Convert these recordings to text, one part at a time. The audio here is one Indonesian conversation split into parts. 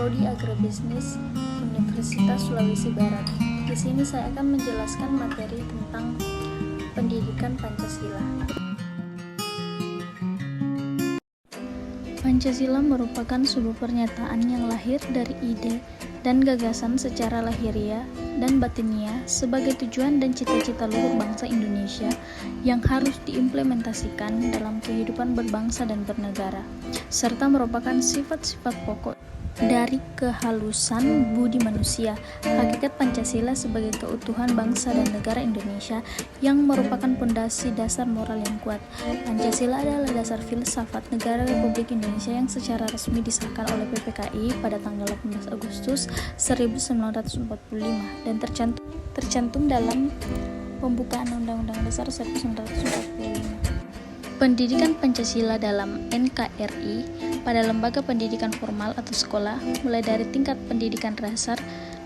Prodi Agribisnis Universitas Sulawesi Barat. Di sini saya akan menjelaskan materi tentang pendidikan Pancasila. Pancasila merupakan sebuah pernyataan yang lahir dari ide dan gagasan secara lahiriah dan batiniah sebagai tujuan dan cita-cita luhur bangsa Indonesia yang harus diimplementasikan dalam kehidupan berbangsa dan bernegara, serta merupakan sifat-sifat pokok dari kehalusan budi manusia. Hakikat Pancasila sebagai keutuhan bangsa dan negara Indonesia yang merupakan pondasi dasar moral yang kuat. Pancasila adalah dasar filsafat negara Republik Indonesia yang secara resmi disahkan oleh PPKI pada tanggal 18 Agustus 1945 dan tercantum dalam pembukaan Undang-Undang Dasar 1945. Pendidikan Pancasila dalam NKRI pada lembaga pendidikan formal atau sekolah, mulai dari tingkat pendidikan dasar,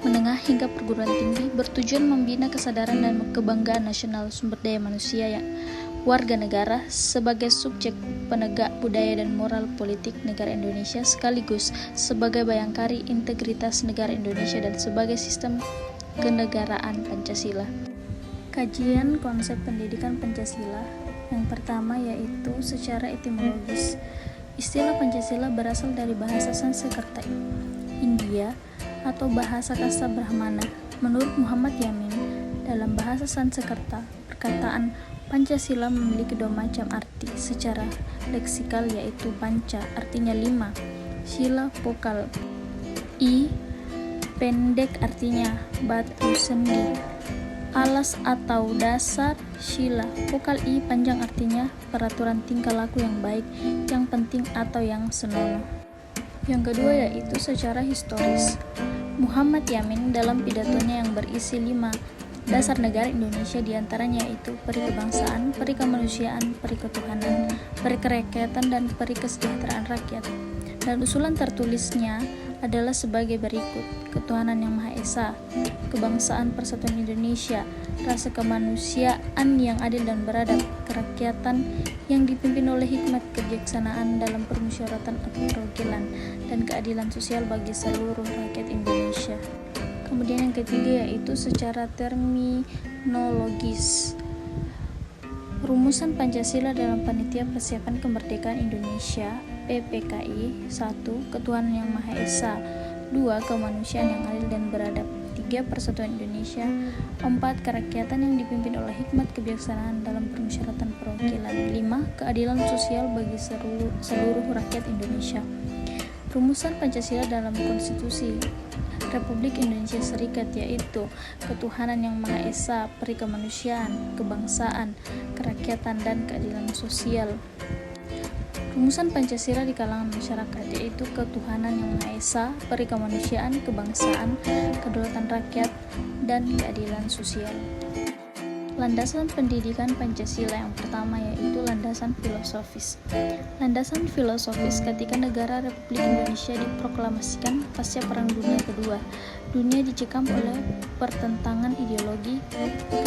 menengah hingga perguruan tinggi, bertujuan membina kesadaran dan kebanggaan nasional sumber daya manusia yang warga negara sebagai subjek penegak budaya dan moral politik negara Indonesia, sekaligus sebagai bayangkari integritas negara Indonesia dan sebagai sistem kenegaraan Pancasila. Kajian konsep pendidikan Pancasila. Yang pertama yaitu secara etimologis. Istilah Pancasila berasal dari bahasa Sanskerta India atau bahasa kasta Brahmana. Menurut Muhammad Yamin, dalam bahasa Sanskerta, perkataan Pancasila memiliki dua macam arti secara leksikal, yaitu panca artinya 5, sila vokal i pendek artinya batu sendi, alas atau dasar, sila vokal i panjang artinya peraturan tingkah laku yang baik, yang penting atau yang senonoh. Yang kedua yaitu secara historis. Muhammad Yamin dalam pidatonya yang berisi 5 dasar negara Indonesia, diantaranya yaitu peri kebangsaan, peri kemanusiaan, peri ketuhanan, peri kerakyatan, dan peri kesejahteraan rakyat. Dan usulan tertulisnya adalah sebagai berikut: ketuhanan yang Maha Esa, kebangsaan persatuan Indonesia, rasa kemanusiaan yang adil dan beradab, kerakyatan yang dipimpin oleh hikmat kebijaksanaan dalam permusyawaratan atau perwakilan, dan keadilan sosial bagi seluruh rakyat Indonesia. Kemudian yang ketiga yaitu secara terminologis. Rumusan Pancasila dalam Panitia Persiapan Kemerdekaan Indonesia PPKI: 1. Ketuhanan yang Maha Esa, 2. Kemanusiaan yang adil dan beradab, 3. Persatuan Indonesia, 4. Kerakyatan yang dipimpin oleh hikmat kebijaksanaan dalam permusyawaratan perwakilan, 5. Keadilan sosial bagi seluruh rakyat Indonesia. Rumusan Pancasila dalam Konstitusi Republik Indonesia Serikat yaitu ketuhanan yang Maha Esa, peri kemanusiaan, kebangsaan, kerakyatan, dan keadilan sosial. Rumusan Pancasila di kalangan masyarakat yaitu ketuhanan yang Maha Esa, peri kemanusiaan, kebangsaan, kedaulatan rakyat, dan keadilan sosial. Landasan pendidikan Pancasila yang pertama yaitu landasan filosofis. Landasan filosofis ketika negara Republik Indonesia diproklamasikan pasca Perang Dunia Kedua. Dunia dicekam oleh pertentangan ideologi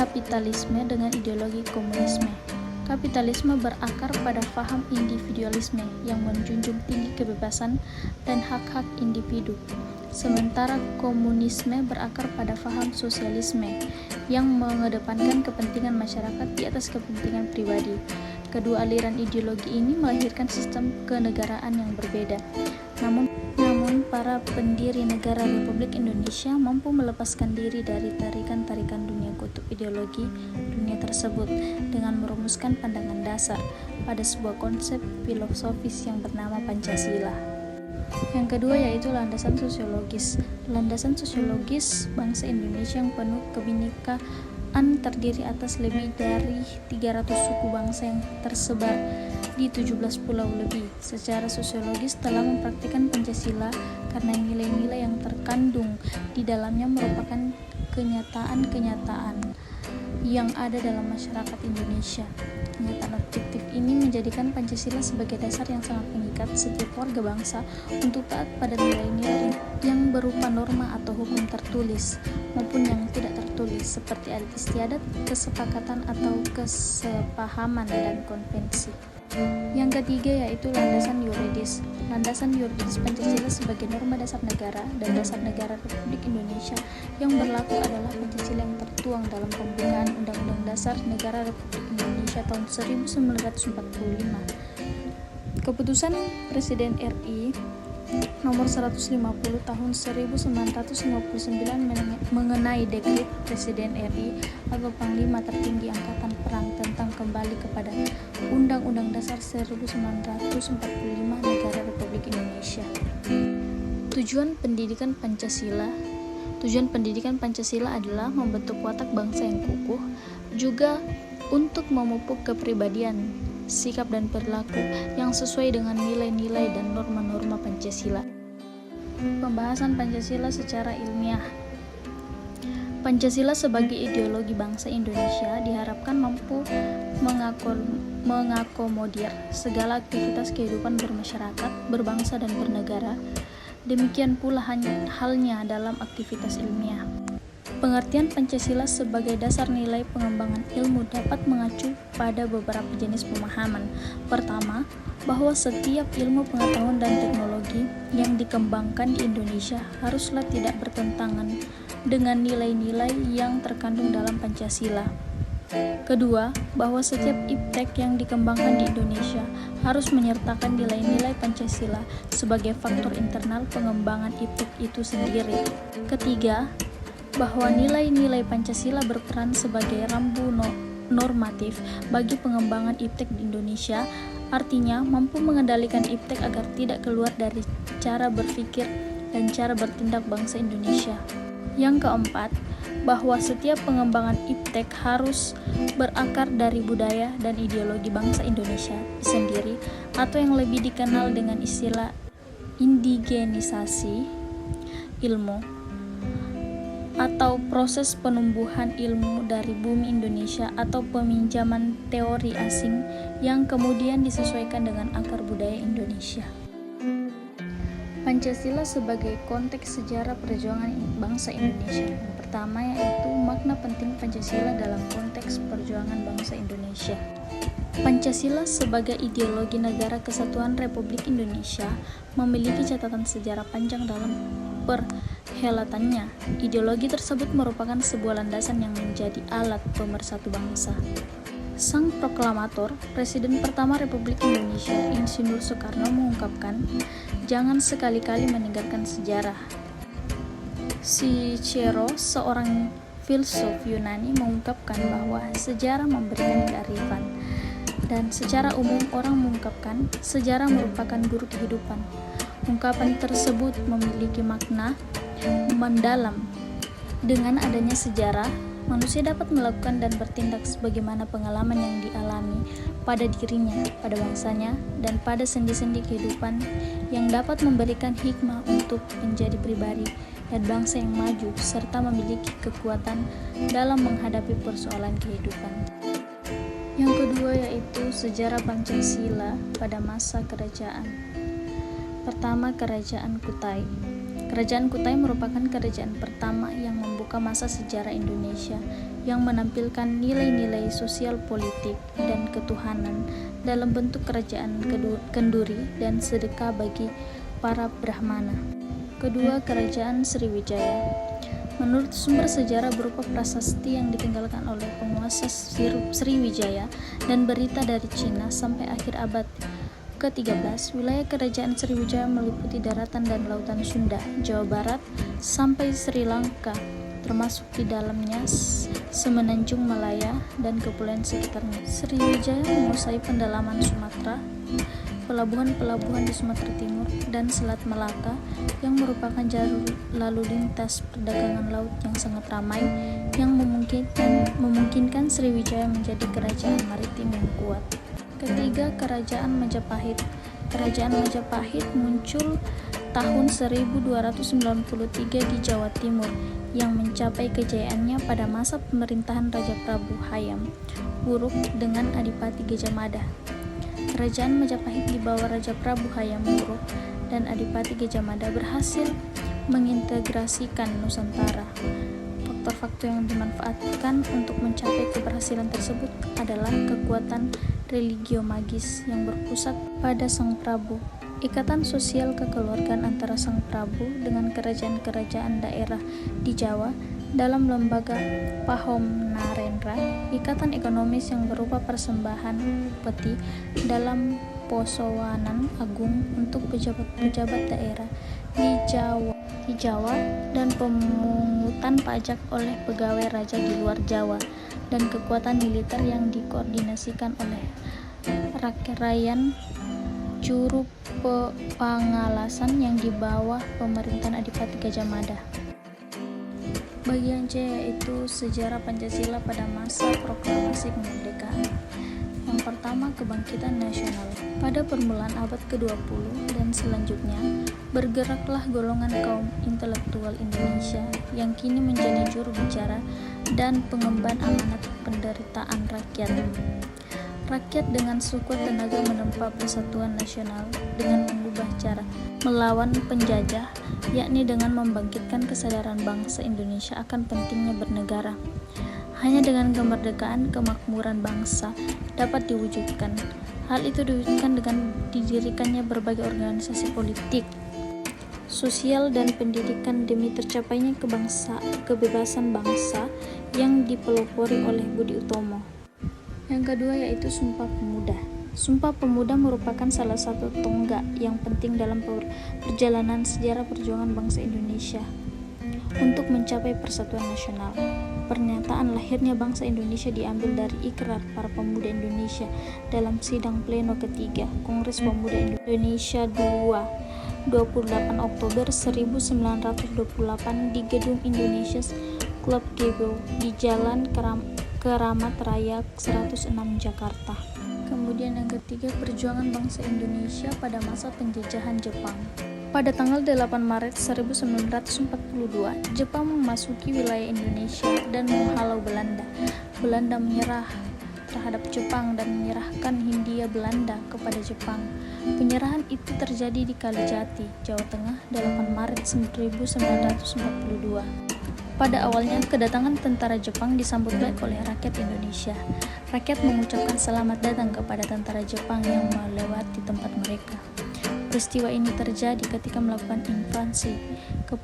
kapitalisme dengan ideologi komunisme. Kapitalisme berakar pada faham individualisme yang menjunjung tinggi kebebasan dan hak-hak individu. Sementara komunisme berakar pada faham sosialisme yang mengedepankan kepentingan masyarakat di atas kepentingan pribadi. Kedua aliran ideologi ini melahirkan sistem kenegaraan yang berbeda. Namun para pendiri negara Republik Indonesia mampu melepaskan diri dari tarikan-tarikan dunia kutub ideologi dunia tersebut dengan merumuskan pandangan dasar pada sebuah konsep filosofis yang bernama Pancasila. Yang kedua yaitu landasan sosiologis. Landasan sosiologis bangsa Indonesia yang penuh kebinekaan terdiri atas lebih dari 300 suku bangsa yang tersebar di 17 pulau lebih. Secara sosiologis telah mempraktikkan Pancasila karena nilai-nilai yang terkandung di dalamnya merupakan kenyataan-kenyataan yang ada dalam masyarakat Indonesia. Kenyataan objektif ini menjadikan Pancasila sebagai dasar yang sangat mengikat setiap warga bangsa untuk taat pada nilai-nilai yang berupa norma atau hukum tertulis maupun yang tidak tertulis seperti adat istiadat, kesepakatan atau kesepahaman dan konvensi. Yang ketiga yaitu landasan yuridis. Landasan yuridis Pancasila sebagai norma dasar negara dan dasar negara Republik Indonesia yang berlaku adalah Pancasila yang tertuang dalam pembukaan Undang-Undang Dasar Negara Republik Indonesia tahun 1945. Keputusan Presiden RI nomor 150 tahun 1959 mengenai dekret Presiden RI atau Panglima Tertinggi Angkatan Perang tentang kembali kepada Undang-Undang Dasar 1945 Negara Republik Indonesia. Tujuan pendidikan Pancasila adalah membentuk watak bangsa yang kukuh, juga untuk memupuk kepribadian, sikap dan perilaku yang sesuai dengan nilai-nilai dan norma-norma Pancasila. Pembahasan Pancasila secara ilmiah. Pancasila sebagai ideologi bangsa Indonesia diharapkan mampu mengakomodir segala aktivitas kehidupan bermasyarakat, berbangsa dan bernegara. Demikian pula halnya dalam aktivitas ilmiah. Pengertian Pancasila sebagai dasar nilai pengembangan ilmu dapat mengacu pada beberapa jenis pemahaman. Pertama, bahwa setiap ilmu pengetahuan dan teknologi yang dikembangkan di Indonesia haruslah tidak bertentangan dengan nilai-nilai yang terkandung dalam Pancasila. Kedua, bahwa setiap iptek yang dikembangkan di Indonesia harus menyertakan nilai-nilai Pancasila sebagai faktor internal pengembangan iptek itu sendiri. Ketiga, bahwa nilai-nilai Pancasila berperan sebagai rambu normatif bagi pengembangan iptek di Indonesia, artinya mampu mengendalikan iptek agar tidak keluar dari cara berpikir dan cara bertindak bangsa Indonesia. Yang keempat, bahwa setiap pengembangan iptek harus berakar dari budaya dan ideologi bangsa Indonesia sendiri, atau yang lebih dikenal dengan istilah indigenisasi ilmu, atau proses penumbuhan ilmu dari bumi Indonesia atau peminjaman teori asing yang kemudian disesuaikan dengan akar budaya Indonesia. Pancasila sebagai konteks sejarah perjuangan bangsa Indonesia. Yang pertama yaitu makna penting Pancasila dalam konteks perjuangan bangsa Indonesia. Pancasila sebagai ideologi negara kesatuan Republik Indonesia memiliki catatan sejarah panjang dalam perhelatannya. Ideologi tersebut merupakan sebuah landasan yang menjadi alat pemersatu bangsa. Sang proklamator, Presiden pertama Republik Indonesia, Insinyur Soekarno mengungkapkan, "Jangan sekali-kali meninggalkan sejarah." Cicero, seorang filsuf Yunani, mengungkapkan bahwa sejarah memberikan kearifan. Dan secara umum orang mengungkapkan sejarah merupakan guru kehidupan. Ungkapan tersebut memiliki makna mendalam. Dengan adanya sejarah, manusia dapat melakukan dan bertindak sebagaimana pengalaman yang dialami pada dirinya, pada bangsanya, dan pada sendi-sendi kehidupan yang dapat memberikan hikmah untuk menjadi pribadi dan bangsa yang maju serta memiliki kekuatan dalam menghadapi persoalan kehidupan. Yang kedua yaitu sejarah Pancasila pada masa kerajaan. Pertama, Kerajaan Kutai. Kerajaan Kutai merupakan kerajaan pertama yang membuka masa sejarah Indonesia yang menampilkan nilai-nilai sosial politik dan ketuhanan dalam bentuk kerajaan kenduri dan sedekah bagi para Brahmana. Kedua, Kerajaan Sriwijaya. Menurut sumber sejarah berupa prasasti yang ditinggalkan oleh penguasa Sriwijaya dan berita dari Cina sampai akhir abad ke-13, wilayah Kerajaan Sriwijaya meliputi daratan dan lautan Sunda, Jawa Barat, sampai Sri Lanka, termasuk di dalamnya Semenanjung Malaya dan kepulauan sekitarnya. Sriwijaya menguasai pendalaman Sumatera, pelabuhan-pelabuhan di Sumatera Timur dan Selat Malaka yang merupakan jalur lalu lintas perdagangan laut yang sangat ramai yang memungkinkan Sriwijaya menjadi kerajaan maritim yang kuat. Ketiga, Kerajaan Majapahit. Kerajaan Majapahit muncul tahun 1293 di Jawa Timur yang mencapai kejayaannya pada masa pemerintahan Raja Prabu Hayam Wuruk dengan Adipati Gajah Mada. Kerajaan Majapahit di bawah Raja Prabu Hayam Wuruk dan Adipati Gajah Mada berhasil mengintegrasikan Nusantara. Faktor-faktor yang dimanfaatkan untuk mencapai keberhasilan tersebut adalah kekuatan religio magis yang berpusat pada Sang Prabu. Ikatan sosial kekeluargaan antara Sang Prabu dengan kerajaan-kerajaan daerah di Jawa dalam lembaga Pahom Narendra, ikatan ekonomis yang berupa persembahan upeti dalam posowanan agung untuk pejabat-pejabat daerah di Jawa dan pemungutan pajak oleh pegawai raja di luar Jawa, dan kekuatan militer yang dikoordinasikan oleh Rakyat Juru Pangalasan yang di bawah pemerintahan Adipati Gajah Mada. Bagian C yaitu sejarah Pancasila pada masa proklamasi kemerdekaan. Yang pertama, kebangkitan nasional. Pada permulaan abad ke-20 dan selanjutnya, bergeraklah golongan kaum intelektual Indonesia yang kini menjadi juru bicara dan pengemban amanat penderitaan rakyat. Rakyat dengan sekuat tenaga menempa persatuan nasional dengan mengubah cara melawan penjajah, yakni dengan membangkitkan kesadaran bangsa Indonesia akan pentingnya bernegara. Hanya dengan kemerdekaan, kemakmuran bangsa dapat diwujudkan. Hal itu diwujudkan dengan didirikannya berbagai organisasi politik, sosial, dan pendidikan demi tercapainya kebebasan bangsa yang dipelopori oleh Budi Utomo. Yang kedua yaitu Sumpah Pemuda. Sumpah Pemuda merupakan salah satu tonggak yang penting dalam perjalanan sejarah perjuangan bangsa Indonesia untuk mencapai persatuan nasional. Pernyataan lahirnya bangsa Indonesia diambil dari ikrar para pemuda Indonesia dalam sidang pleno ketiga Kongres Pemuda Indonesia 28 Oktober 1928 di Gedung Indonesia Club Gebo di Jalan Keramat Raya 106 Jakarta. Kemudian yang ketiga, perjuangan bangsa Indonesia pada masa penjajahan Jepang. Pada tanggal 8 Maret 1942, Jepang memasuki wilayah Indonesia dan menghalau Belanda. Belanda menyerah terhadap Jepang dan menyerahkan Hindia Belanda kepada Jepang. Penyerahan itu terjadi di Kalijati, Jawa Tengah, 8 Maret 1942. Pada awalnya, kedatangan tentara Jepang disambut baik oleh rakyat Indonesia. Rakyat mengucapkan selamat datang kepada tentara Jepang yang melewati tempat mereka. Peristiwa ini terjadi ketika melakukan invasi ke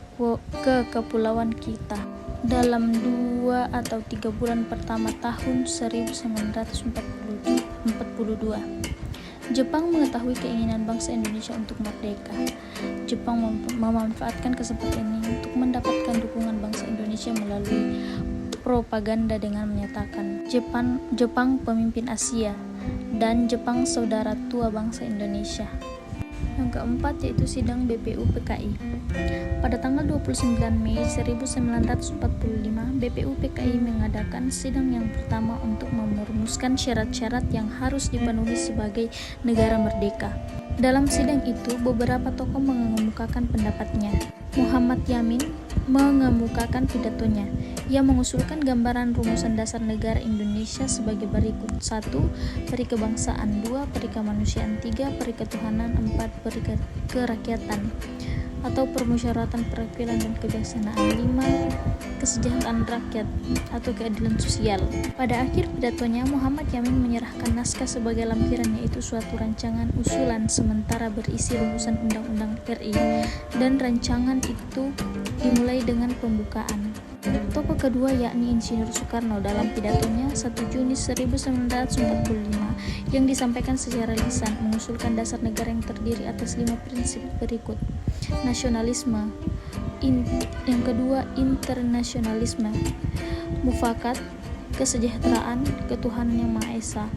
kepulauan kita dalam 2 atau 3 bulan pertama tahun 1942. Jepang mengetahui keinginan bangsa Indonesia untuk merdeka. Jepang memanfaatkan kesempatan ini untuk mendapatkan dukungan bangsa Indonesia melalui propaganda dengan menyatakan Jepang pemimpin Asia dan Jepang saudara tua bangsa Indonesia. Yang keempat yaitu sidang BPUPKI. Pada tanggal 29 Mei 1945, BPUPKI mengadakan sidang yang pertama untuk merumuskan syarat-syarat yang harus dipenuhi sebagai negara merdeka. Dalam sidang itu, beberapa tokoh mengemukakan pendapatnya. Muhammad Yamin mengemukakan pidatonya. Ia mengusulkan gambaran rumusan dasar negara Indonesia sebagai berikut: 1. Peri kebangsaan, 2. Peri kemanusiaan, 3. Peri ketuhanan, 4. Peri kerakyatan atau permusyawaratan perwakilan dan kebijaksanaan, 5. Kesejahteraan rakyat atau keadilan sosial. Pada akhir pidatonya, Muhammad Yamin menyerahkan naskah sebagai lampiran, yaitu suatu rancangan usulan sementara berisi rumusan undang-undang RI, dan rancangan itu dimulai dengan pembukaan. Tokoh kedua yakni Insinyur Soekarno dalam pidatonya 1 Juni 1945 yang disampaikan secara lisan mengusulkan dasar negara yang terdiri atas 5 prinsip berikut: nasionalisme, yang kedua internasionalisme, mufakat, kesejahteraan, ketuhanan yang Maha Esa.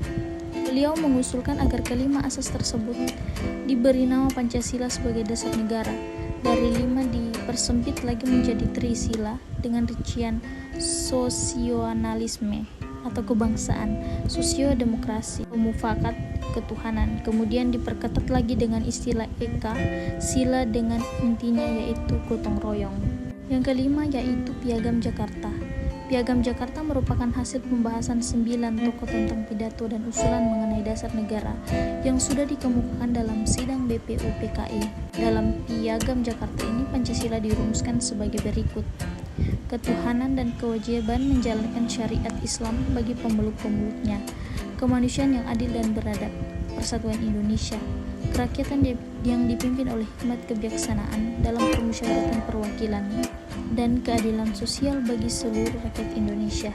Beliau mengusulkan agar kelima asas tersebut diberi nama Pancasila sebagai dasar negara. Dari 5 dipersempit lagi menjadi trisila dengan rincian sosioanalisme atau kebangsaan, sosiodemokrasi, mufakat, ketuhanan. Kemudian diperketat lagi dengan istilah eka, sila dengan intinya yaitu gotong royong. Yang kelima yaitu Piagam Jakarta. Piagam Jakarta merupakan hasil pembahasan 9 tokoh tentang pidato dan usulan mengenai dasar negara yang sudah dikemukakan dalam sidang BPUPKI. Dalam Piagam Jakarta ini, Pancasila dirumuskan sebagai berikut: ketuhanan dan kewajiban menjalankan syariat Islam bagi pemeluk-pemeluknya, kemanusiaan yang adil dan beradab, persatuan Indonesia, kerakyatan yang dipimpin oleh hikmat kebijaksanaan dalam permusyawaratan perwakilan, dan keadilan sosial bagi seluruh rakyat Indonesia.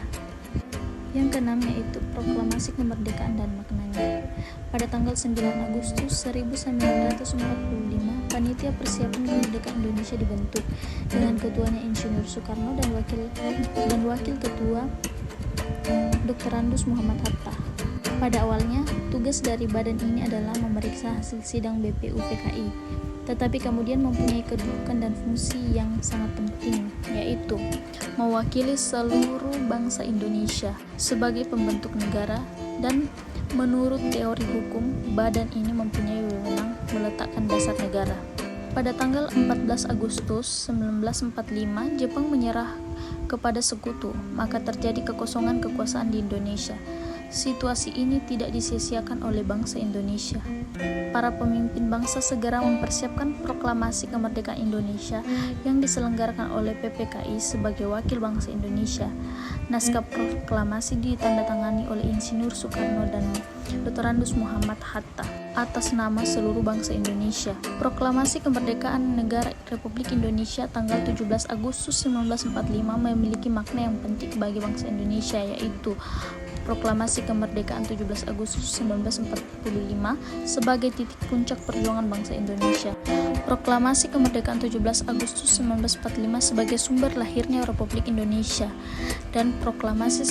Yang keenam yaitu proklamasi kemerdekaan dan maknanya. Pada tanggal 9 Agustus 1945, panitia persiapan kemerdekaan Indonesia dibentuk dengan ketuanya Insinyur Soekarno dan wakil ketua Dr. Andes Muhammad Hatta. Pada awalnya, tugas dari badan ini adalah memeriksa hasil sidang BPUPKI, tetapi kemudian mempunyai kedudukan dan fungsi yang sangat penting, yaitu mewakili seluruh bangsa Indonesia sebagai pembentuk negara, dan menurut teori hukum, badan ini mempunyai wewenang meletakkan dasar negara. Pada tanggal 14 Agustus 1945, Jepang menyerah kepada sekutu, maka terjadi kekosongan kekuasaan di Indonesia. Situasi ini tidak disia-siakan oleh bangsa Indonesia. Para pemimpin bangsa segera mempersiapkan proklamasi kemerdekaan Indonesia yang diselenggarakan oleh PPKI sebagai wakil bangsa Indonesia. Naskah proklamasi ditandatangani oleh Insinyur Soekarno dan Dr. Andes Muhammad Hatta atas nama seluruh bangsa Indonesia. Proklamasi kemerdekaan negara Republik Indonesia tanggal 17 Agustus 1945 memiliki makna yang penting bagi bangsa Indonesia, yaitu Proklamasi Kemerdekaan 17 Agustus 1945 sebagai titik puncak perjuangan bangsa Indonesia. Proklamasi Kemerdekaan 17 Agustus 1945 sebagai sumber lahirnya Republik Indonesia. Dan Proklamasi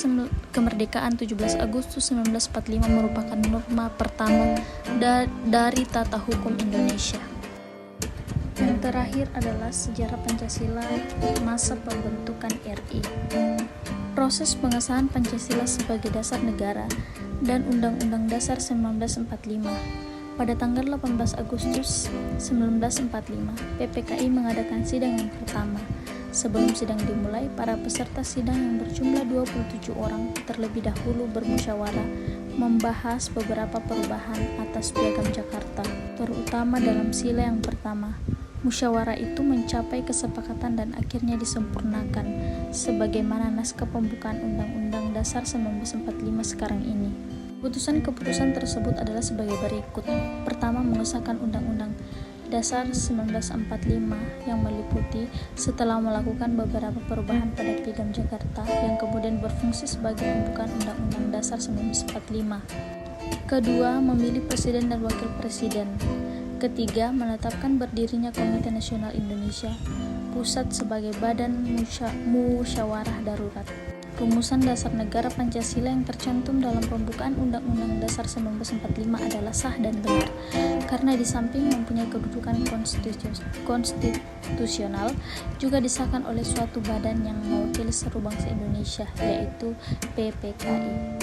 Kemerdekaan 17 Agustus 1945 merupakan norma pertama dari tata hukum Indonesia. Yang terakhir adalah sejarah Pancasila masa pembentukan RI. Proses pengesahan Pancasila sebagai dasar negara dan Undang-Undang Dasar 1945. Pada tanggal 18 Agustus 1945, PPKI mengadakan sidang yang pertama. Sebelum sidang dimulai, para peserta sidang yang berjumlah 27 orang terlebih dahulu bermusyawarah membahas beberapa perubahan atas Piagam Jakarta, terutama dalam sila yang pertama. Musyawarah itu mencapai kesepakatan dan akhirnya disempurnakan sebagaimana naskah pembukaan Undang-Undang Dasar 1945 sekarang ini. Keputusan-keputusan tersebut adalah sebagai berikut. Pertama, mengesahkan Undang-Undang Dasar 1945 yang meliputi setelah melakukan beberapa perubahan pada Piagam Jakarta yang kemudian berfungsi sebagai pembukaan Undang-Undang Dasar 1945. Kedua, memilih presiden dan wakil presiden. Ketiga, menetapkan berdirinya Komite Nasional Indonesia Pusat sebagai badan musyawarah darurat. Rumusan dasar negara Pancasila yang tercantum dalam pembukaan Undang-Undang Dasar 1945 adalah sah dan benar, karena di samping mempunyai kedudukan konstitusional, juga disahkan oleh suatu badan yang mewakili seluruh bangsa Indonesia, yaitu PPKI.